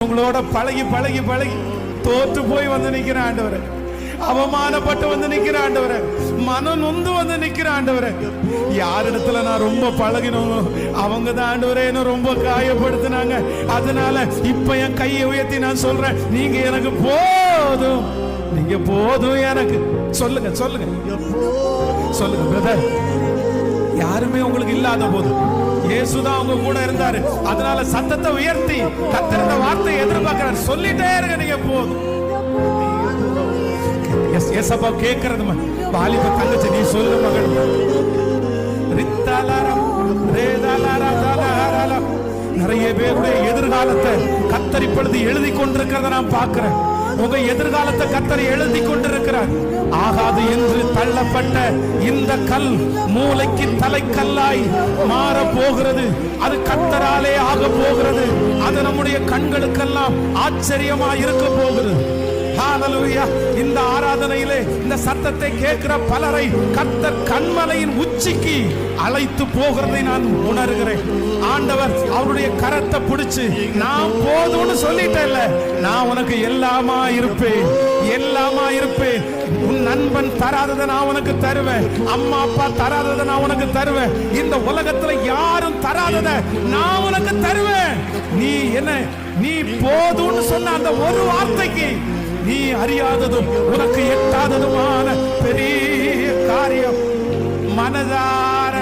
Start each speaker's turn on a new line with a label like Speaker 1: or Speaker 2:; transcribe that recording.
Speaker 1: உங்களோட பழகி பழகி பழகி தோற்று போய் வந்து நிக்கிற ஆண்டவரே, அவமானப்பட்டு வந்து நிக்கிற ஆண்டவரே, மனம் நொந்து வந்து நிக்கிற ஆண்டவரே. யாரிடத்துல நான் ரொம்ப பழகினோம் அவங்க தான் ஆண்டவரே என்ன ரொம்ப காயப்படுத்தினாங்க. அதனால இப்ப என் கையை உயர்த்தி நான் சொல்றேன், நீங்க எனக்கு போதும், நீங்க போதும் எனக்கு. சொல்லுங்க சொல்லுங்க சொல்லுங்க பிரதர். யாருமே உங்களுக்கு இல்லாத போது இயேசுதான் உங்க கூட இருந்தாரு. அதனால சத்தத்தை உயர்த்தி கர்த்தர் வார்த்தையை எதிர்பார்க்கிறார். சொல்லிட்டே இருங்க, நீங்க போதும். ஏசப்பா கேட்கறது வாலிப தங்கச்சி, நீ சொல்லு மகள். நிறைய பேருடைய எதிர்காலத்தை கர்த்தர் இப்பொழுது எழுதி கொண்டிருக்கிறத நான் பார்க்கிறேன். உங்க எதிர்காலத்தை கர்த்தர் எழுதி கொண்டிருக்கிறார். ஆகாது என்று தள்ளப்பட்ட இந்த கல் மூளைக்கு தலைக்கல்லாய் மாற போகிறது. அது கர்த்தராலே ஆக போகிறது. அது நம்முடைய கண்களுக்கெல்லாம் ஆச்சரியமா இருக்க போகிறது. ஹalleluya. இந்த ஆராதனையிலே இந்த சத்தத்தை கேட்கிற பலரை கர்த்தர் கண்மலையின் உச்சிக்கு அழைத்து போகிறதை நான் உணர்கிறேன். ஆண்டவர் அவருடைய கரத்தை பிடிச்சு, நான் போதும்னு சொல்லிட்டேன்ல, நான் உனக்கு எல்லாமா இருப்பேன், எல்லாமா இருப்பேன். உன் நண்பன் தராததை நான் உனக்கு தருவேன், அம்மா அப்பா தராததை நான் உனக்கு தருவேன், இந்த உலகத்துல யாரும் தராததை நான் உனக்கு தருவேன். நீ என்ன, நீ போதும்னு சொன்ன அந்த ஒரு வார்த்தைக்கு நீ அறியாததும் உனக்கு எட்டாததுமான பெரிய காரியம் மனதார